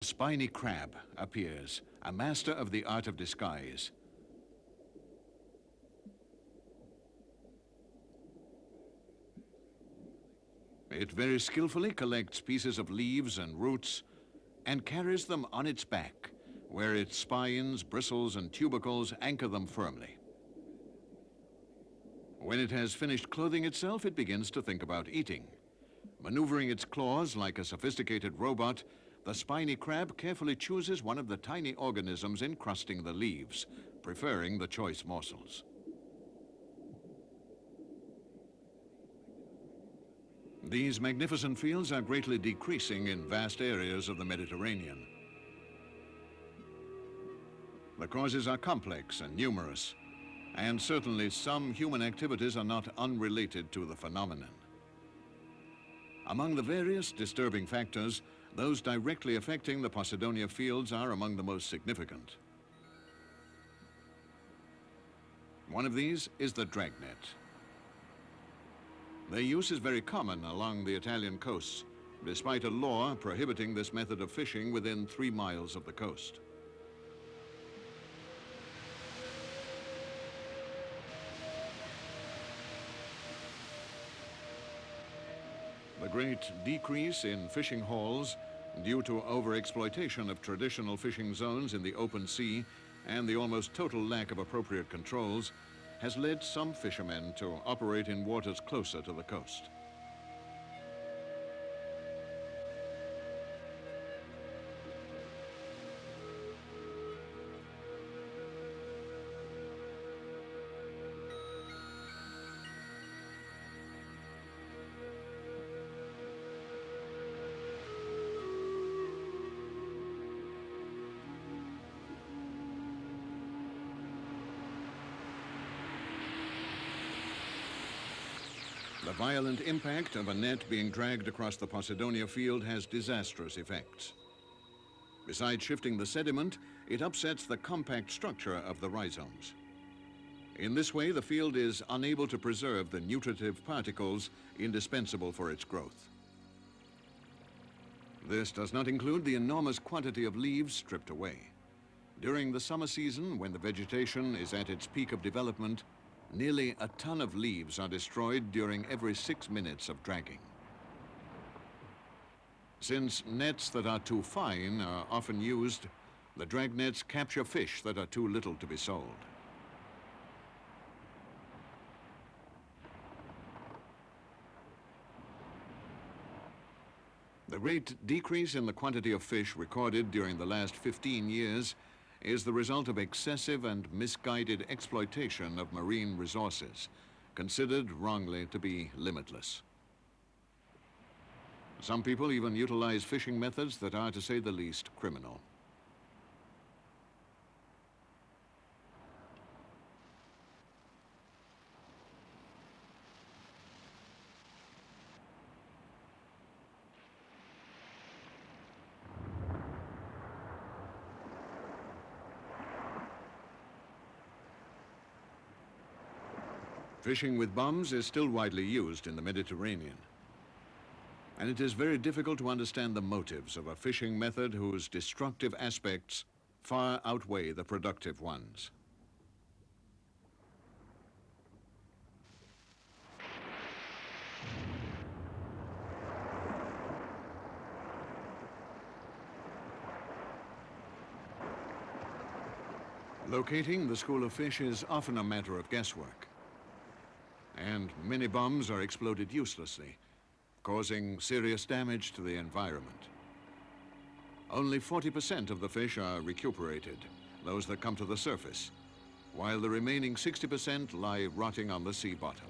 Spiny crab appears, a master of the art of disguise. It very skillfully collects pieces of leaves and roots and carries them on its back, where its spines, bristles, and tubercles anchor them firmly. When it has finished clothing itself, it begins to think about eating. Maneuvering its claws like a sophisticated robot, the spiny crab carefully chooses one of the tiny organisms encrusting the leaves, preferring the choice morsels. These magnificent fields are greatly decreasing in vast areas of the Mediterranean. The causes are complex and numerous, and certainly some human activities are not unrelated to the phenomenon. Among the various disturbing factors, those directly affecting the Posidonia fields are among the most significant. One of these is the dragnet. Their use is very common along the Italian coasts, despite a law prohibiting this method of fishing within 3 miles of the coast. The great decrease in fishing hauls due to overexploitation of traditional fishing zones in the open sea and the almost total lack of appropriate controls has led some fishermen to operate in waters closer to the coast. The violent impact of a net being dragged across the Posidonia field has disastrous effects. Besides shifting the sediment, it upsets the compact structure of the rhizomes. In this way, the field is unable to preserve the nutritive particles indispensable for its growth. This does not include the enormous quantity of leaves stripped away. During the summer season, when the vegetation is at its peak of development, nearly a ton of leaves are destroyed during every 6 minutes of dragging. Since nets that are too fine are often used, the drag nets capture fish that are too little to be sold. The great decrease in the quantity of fish recorded during the last 15 years is the result of excessive and misguided exploitation of marine resources, considered wrongly to be limitless. Some people even utilize fishing methods that are, to say the least, criminal. Fishing with bombs is still widely used in the Mediterranean. And it is very difficult to understand the motives of a fishing method whose destructive aspects far outweigh the productive ones. Locating the school of fish is often a matter of guesswork. And many bombs are exploded uselessly, causing serious damage to the environment. Only 40% of the fish are recuperated, those that come to the surface, while the remaining 60% lie rotting on the sea bottom.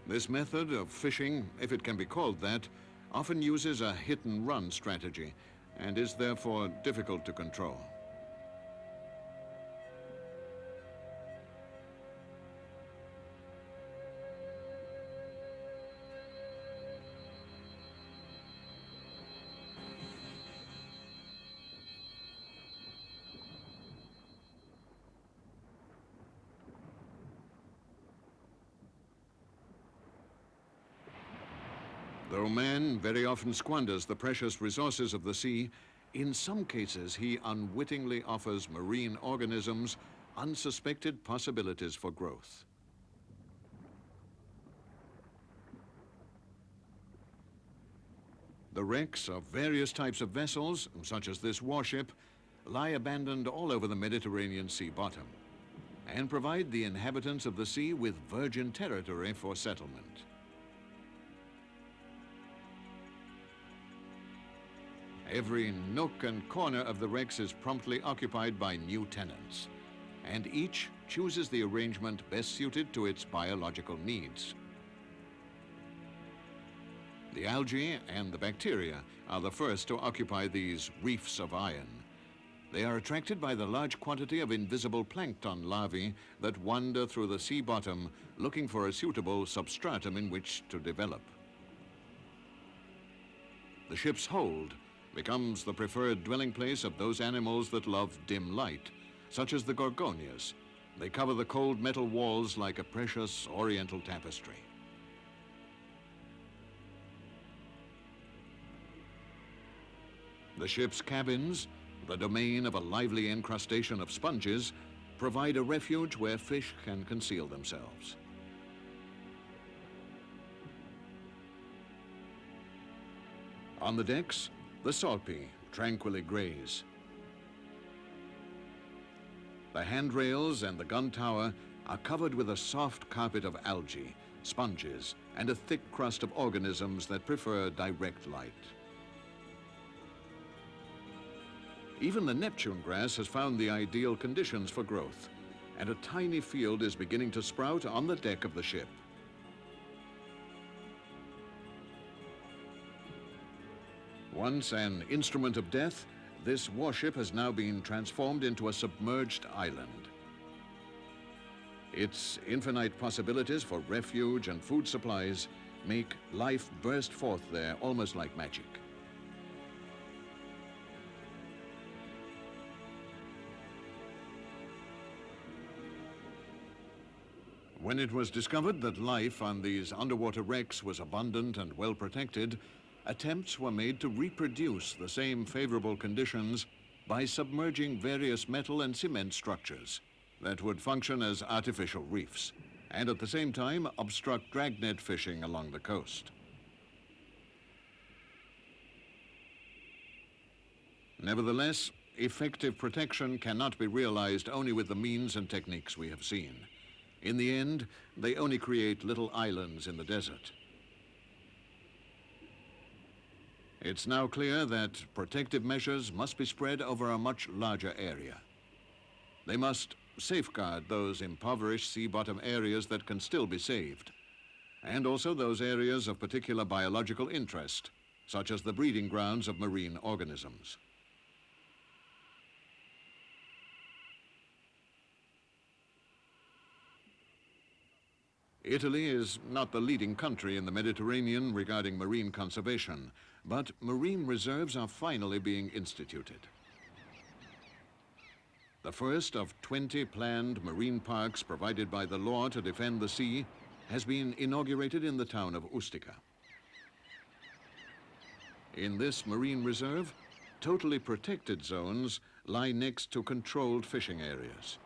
This method of fishing, if it can be called that, often uses a hit-and-run strategy and is therefore difficult to control. Though man very often squanders the precious resources of the sea, in some cases he unwittingly offers marine organisms unsuspected possibilities for growth. The wrecks of various types of vessels, such as this warship, lie abandoned all over the Mediterranean Sea bottom and provide the inhabitants of the sea with virgin territory for settlement. Every nook and corner of the wrecks is promptly occupied by new tenants, and each chooses the arrangement best suited to its biological needs. The algae and the bacteria are the first to occupy these reefs of iron. They are attracted by the large quantity of invisible plankton larvae that wander through the sea bottom looking for a suitable substratum in which to develop. The ship's hold becomes the preferred dwelling place of those animals that love dim light, such as the gorgonias. They cover the cold metal walls like a precious oriental tapestry. The ship's cabins, the domain of a lively incrustation of sponges, provide a refuge where fish can conceal themselves. On the decks, the salpie tranquilly graze. The handrails and the gun tower are covered with a soft carpet of algae, sponges, and a thick crust of organisms that prefer direct light. Even the Neptune grass has found the ideal conditions for growth, and a tiny field is beginning to sprout on the deck of the ship. Once an instrument of death, this warship has now been transformed into a submerged island. Its infinite possibilities for refuge and food supplies make life burst forth there almost like magic. When it was discovered that life on these underwater wrecks was abundant and well protected, attempts were made to reproduce the same favorable conditions by submerging various metal and cement structures that would function as artificial reefs, and at the same time obstruct dragnet fishing along the coast. Nevertheless, effective protection cannot be realized only with the means and techniques we have seen. In the end, they only create little islands in the desert. It's now clear that protective measures must be spread over a much larger area. They must safeguard those impoverished sea bottom areas that can still be saved, and also those areas of particular biological interest, such as the breeding grounds of marine organisms. Italy is not the leading country in the Mediterranean regarding marine conservation, but marine reserves are finally being instituted. The first of 20 planned marine parks provided by the law to defend the sea has been inaugurated in the town of Ustica. In this marine reserve, totally protected zones lie next to controlled fishing areas.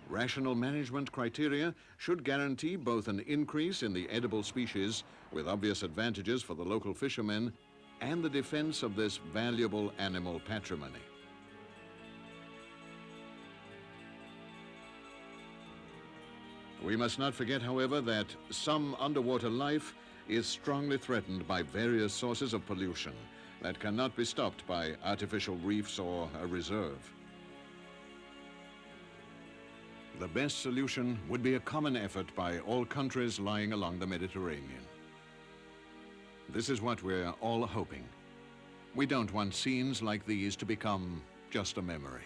Rational management criteria should guarantee both an increase in the edible species, with obvious advantages for the local fishermen, and the defense of this valuable animal patrimony. We must not forget, however, that some underwater life is strongly threatened by various sources of pollution that cannot be stopped by artificial reefs or a reserve. The best solution would be a common effort by all countries lying along the Mediterranean. This is what we're all hoping. We don't want scenes like these to become just a memory.